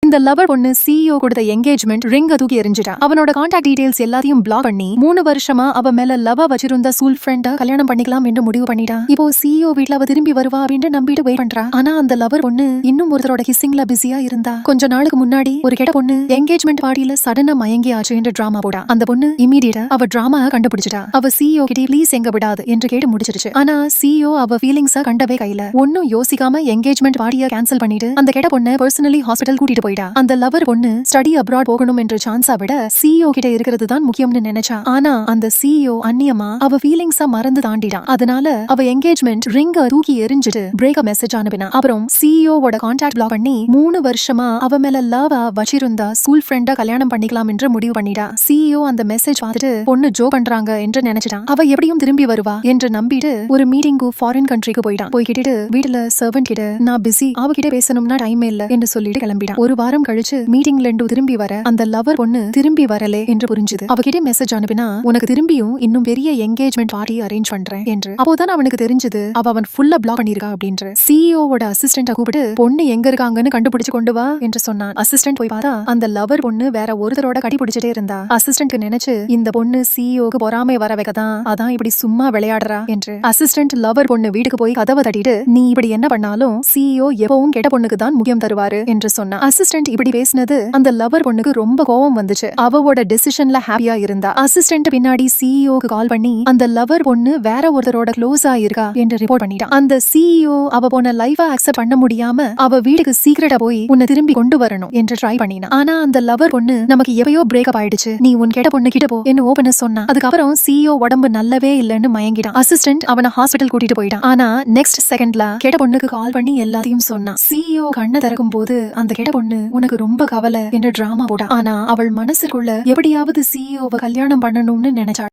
இந்த லவர் பொண்ணு சிஇஓ கொடுத்த என்கேஜ்மெண்ட் ரிங்க தூக்கி எறிஞ்சிட்டா. அவனோட கான்டாக்ட் டீடைல்ஸ் எல்லாத்தையும் பிளாக் பண்ணி 3 வருஷமா அவ மேல லவ் வச்சிருந்த ஸ்கூல் ஃப்ரெண்ட கல்யாணம் பண்ணிக்கலாம் என்று முடிவு பண்ணிட்டா. இப்போ சிஇஓ வீட்ல அவ திரும்பி வருவா அப்படின்னு நம்பிட்டு வெயிட் பண்றா. ஆனா அந்த லவர் பொண்ணு இன்னும் ஒருத்தரோட கிசிங்ல பிஸியா இருந்தா. கொஞ்ச நாளுக்கு முன்னாடி ஒரு கெட்ட பொண்ணு என்கேஜ்மெண்ட் பார்ட்டியில சடனா மயங்கி ஆச்சு என்று டிராமா போடா. அந்த பொண்ணு இமீடியட்டா அவ டிராமா கண்டுபிடிச்சிட்டா. அவ சிஇஓ கிட்ட ப்ளீஸ் எங்க விடாது என்று கேட்டு முடிச்சிருச்சு. ஆனா சிஇஓ அவ ஃபீலிங்ஸ கண்டவே கையில ஒன்னும் யோசிக்காம என்கேஜ்மெண்ட் பார்ட்டியை கேன்சல் பண்ணிட்டு அந்த கெட்ட பொண்ணை பர்சனலி ஹாஸ்பிடல் கூட்டிட்டு போயிட்டா. அந்த லவர் பொண்ணு ஸ்டடி அப்ராட் போகணும் என்ற சான்ஸா விட சிஇஓ கிட்ட இருக்கிறது தான் முக்கியம்னு நினைச்சா. ஆனா அந்த சிஇஓ அந்நியமா அவ ஃபீலிங்ஸா மறந்து தாண்டிடான். அதனால அவ என்கேஜ்மெண்ட் ரிங்க தூக்கி எறிஞ்சிட்டு பிரேக்கப் மெசேஜ் அனுப்பினா. அப்புறம் சிஇஓவோட கான்டாக்ட் பிளாக் பண்ணி 3 வருஷமா அவ மேல லவ் வச்சிருந்த ஸ்கூல் ஃப்ரெண்ட கல்யாணம் பண்ணிக்கலாம் என்று முடிவு பண்ணிட்டா. சிஇஓ அந்த மெசேஜ் பார்த்துட்டு பொண்ணு ஜோ பண்றாங்க என்று நினைச்சிட்டான். அவ எப்படியும் திரும்பி வருவா என்று நம்பிட்டு ஒரு மீட்டிங்கு ஃபாரின் கண்ட்ரிக்கு போயிட்டான். போய்கிட்டு வீட்டுல சர்வன்ட் கிட்ட நான் பிஸி, அவகிட்ட பேசணும்னா டைம் இல்ல என்று சொல்லிட்டு கிளம்பிட்டான். ஒரு வாரம் கழிச்சு மீட்டிங்ல இருந்து திரும்பி வர அந்த லவர் பொண்ணு திரும்பி வரலே என்று புரிஞ்சுது. அவகிட்ட மெசேஜ் அனுப்பினா உனக்கு திரும்பியும் இன்னும் பெரிய என்கேஜ்மெண்ட் பார்ட்டி அரேஞ்ச் பண்றேன் என்று. அப்போதான் அவனுக்கு தெரிஞ்சது அவன் ஃபுல்லா பிளாக் பண்ணிருக்கா அப்படின்னு. சிஇஓவோட அசிஸ்டன்ட கூப்பிட்டு பொண்ணு எங்க இருக்காங்கன்னு கண்டுபிடிச்சு கொண்டு வா என்று சொன்னான். அசிஸ்டன்ட் போய் பார்த்தா அந்த லவர் பொண்ணு வேற ஒருத்தரோட கட்டி பிடிச்சிட்டே இருந்தா. அசிஸ்டன்ட்க்கு நினைச்சு இந்த பொண்ணு சிஇஓக்கு பொறாமை வர வைக்கதான் அதான் இப்படி சும்மா விளையாடுறா என்று. அசிஸ்டன்ட் லவர் பொண்ணு வீட்டுக்கு போய் கதவை தட்டிட்டு நீ இப்படி என்ன பண்ணாலும் சிஇஓ எப்பவும் கெட்ட பொண்ணுக்கு தான் முக்கியம் தருவாரு என்று சொன்னா. அசிஸ்டன்ட் இப்படி பேசினது அந்த லவர் பொண்ணுக்கு ரொம்ப கோவம் வந்துச்சு. அவவோட டிசிஷன்ல ஹாப்பியா இருந்தா. அசிஸ்டன்ட் பின்னாடி சிஇஓக்கு கால் பண்ணி அந்த லவர் பொண்ணு வேற ஒருத்தரோட க்ளோஸா இருக்கா என்று ரிப்போர்ட் பண்ணிட்டான். அந்த சிஇஓ அவ போன லைஃபை அக்செப்ட் பண்ண முடியாம அவ வீட்டுக்கு சீக்கிரட்டா போய் உன்னை திரும்பி கொண்டு வரணும் என்று ட்ரை பண்ணினா. ஆனா அந்த லவர் பொண்ணு நமக்கு எப்பயோ பிரேக்கப் ஆயிடுச்சு, நீ உன் கெட்ட பொண்ணு கிட்ட போ என்று ஓபன சொன்னா. அதுக்கப்புறம் சிஇஓ உடம்பு நல்லவே இல்லன்னு மயங்கிட்டான். அசிஸ்டன்ட் அவனை ஹாஸ்பிடல் கூட்டிட்டு போயிட்டான். ஆனா நெக்ஸ்ட் செகண்ட்ல கெட்ட பொண்ணுக்கு கால் பண்ணி எல்லாத்தையும் சொன்னான். சிஇஓ கண்ணை திறக்கும் போது அந்த கெட்ட பொண்ணு உனக்கு ரொம்ப கவலை என்று டிராமா போடா. ஆனா அவள் மனசுக்குள்ள எப்படியாவது சிஇஓவை கல்யாணம் பண்ணணும்னு நினைச்சாள்.